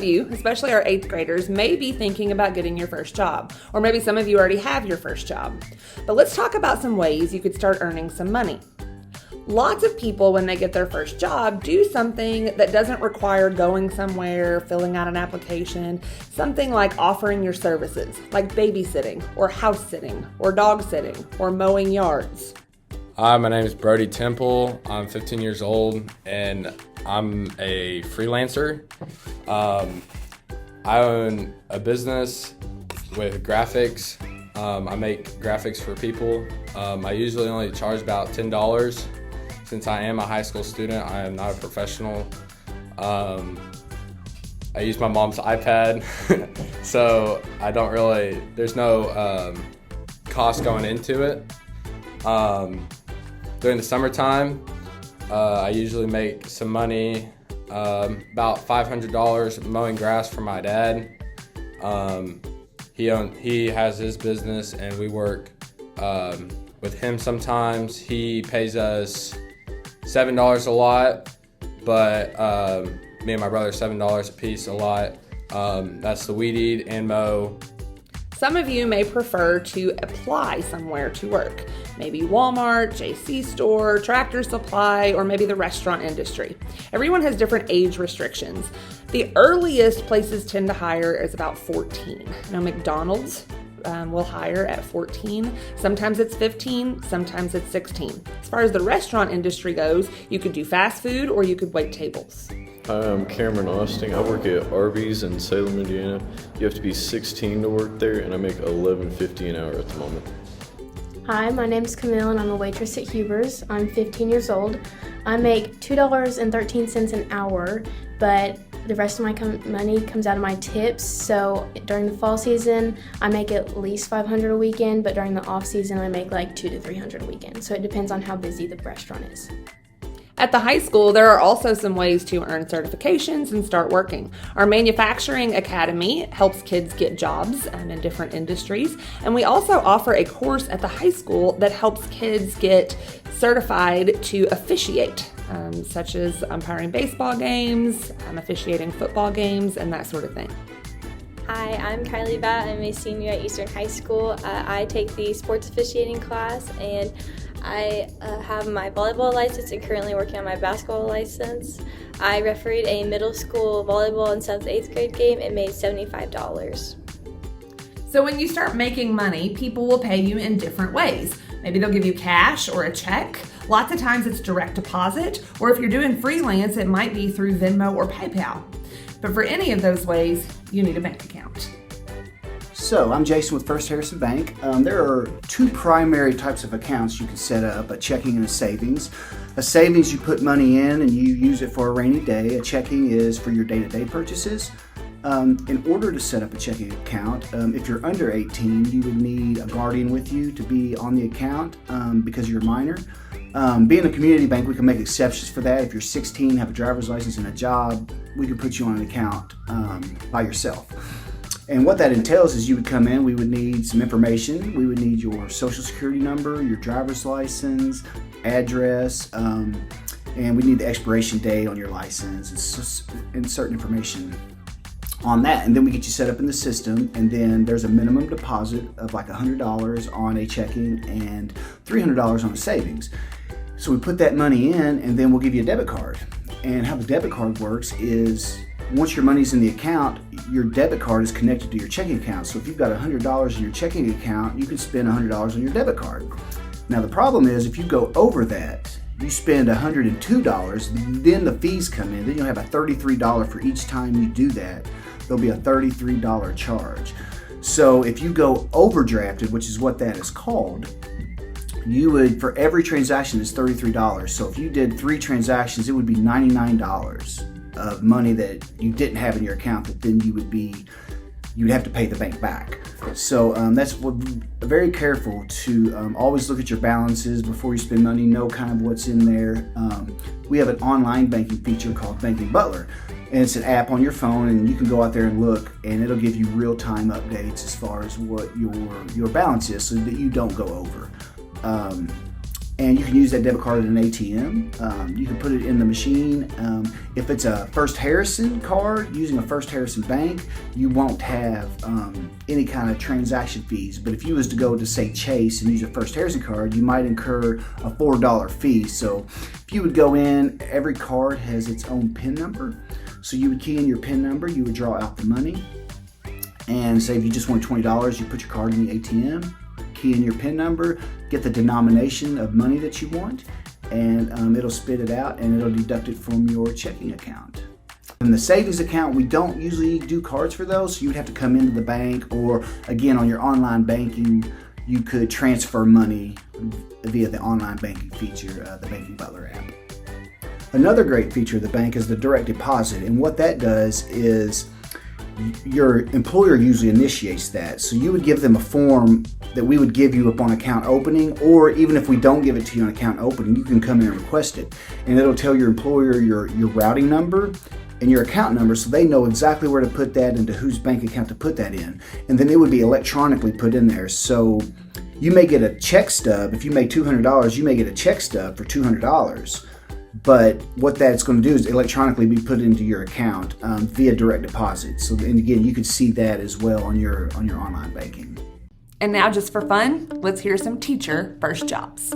of you, especially our 8th graders, may be thinking about getting your first job, or maybe some of you already have your first job. But let's talk about some ways you could start earning some money. Lots of people, when they get their first job, do something that doesn't require going somewhere, filling out an application, something like offering your services, like babysitting, or house sitting, or dog sitting, or mowing yards. Hi, my name is Brody Temple. I'm 15 years old, and I'm a freelancer. I own a business with graphics. I make graphics for people. I usually only charge about $10. Since I am a high school student, I am not a professional. I use my mom's iPad, so I don't really, there's no cost going into it. During the summertime, I usually make some money, about $500 mowing grass for my dad. He has his business and we work with him sometimes. He pays us $7 a lot, but me and my brother $7 a piece a lot. That's the weed eat and mow. Some of you may prefer to apply somewhere to work. Maybe Walmart, JC Store, Tractor Supply, or maybe the restaurant industry. Everyone has different age restrictions. The earliest places tend to hire is about 14. Now, McDonald's will hire at 14. Sometimes it's 15, sometimes it's 16. As far as the restaurant industry goes, you could do fast food or you could wait tables. Hi, I'm Cameron Austin. I work at Arby's in Salem, Indiana. You have to be 16 to work there, and I make $11.50 an hour at the moment. Hi, my name's Camille, and I'm a waitress at Huber's. I'm 15 years old. I make $2.13 an hour, but the rest of my money comes out of my tips. So during the fall season, I make at least $500 a weekend, but during the off season, I make like $200 to $300 a weekend. So it depends on how busy the restaurant is. At the high school, there are also some ways to earn certifications and start working. Our manufacturing academy helps kids get jobs in different industries. And we also offer a course at the high school that helps kids get certified to officiate, such as umpiring baseball games, officiating football games, and that sort of thing. Hi, I'm Kylie Batt. I'm a senior at Eastern High School. I take the sports officiating class, and I have my volleyball license and currently working on my basketball license. I refereed a middle school volleyball and 7th, 8th grade game and made $75. So when you start making money, people will pay you in different ways. Maybe they'll give you cash or a check. Lots of times it's direct deposit, or if you're doing freelance, it might be through Venmo or PayPal. But for any of those ways, you need a bank account. So, I'm Jason with First Harrison Bank. There are two primary types of accounts you can set up, a checking and a savings. A savings, you put money in and you use it for a rainy day. A checking is for your day-to-day purchases. In order to set up a checking account, if you're under 18, you would need a guardian with you to be on the account because you're a minor. Being a community bank, we can make exceptions for that. If you're 16, have a driver's license and a job, we can put you on an account by yourself. And what that entails is you would come in, we would need some information. We would need your social security number, your driver's license, address, and we need the expiration date on your license and certain information on that. And then we get you set up in the system, and then there's a minimum deposit of like $100 on a checking and $300 on a savings. So we put that money in, and then we'll give you a debit card. And how the debit card works is once your money's in the account, your debit card is connected to your checking account. So if you've got $100 in your checking account, you can spend $100 on your debit card. Now the problem is if you go over that, you spend $102, then the fees come in. Then you'll have a $33 for each time you do that. There'll be a $33 charge. So if you go overdrafted, which is what that is called, you would, for every transaction is $33. So if you did 3 transactions, it would be $99 of money that you didn't have in your account that then you'd have to pay the bank back. So that's what, very careful to always look at your balances before you spend money, know kind of what's in there. We have an online banking feature called Banking Butler, and it's an app on your phone, and you can go out there and look, and it'll give you real-time updates as far as what your balance is so that you don't go over. and you can use that debit card at an ATM. You can put it in the machine. If it's a First Harrison card, using a First Harrison Bank, you won't have any kind of transaction fees. But if you was to go to, say, Chase and use a First Harrison card, you might incur a $4 fee. So if you would go in, every card has its own PIN number. So you would key in your PIN number, you would draw out the money. And say if you just want $20, you put your card in the ATM, key in your PIN number, get the denomination of money that you want, and it'll spit it out and it'll deduct it from your checking account. In the savings account, we don't usually do cards for those, so you would have to come into the bank, or again on your online banking, you could transfer money via the online banking feature, the Banking Butler app. Another great feature of the bank is the direct deposit, and what that does is your employer usually initiates that. So you would give them a form that we would give you upon account opening, or even if we don't give it to you on account opening, you can come in and request it. And it'll tell your employer your routing number and your account number, so they know exactly where to put that and to whose bank account to put that in. And then it would be electronically put in there. So you may get a check stub. If you make $200, you may get a check stub for $200. But what that's going to do is electronically be put into your account via direct deposit. So, and again, you could see that as well on your online banking. And now, just for fun, let's hear some teacher first jobs.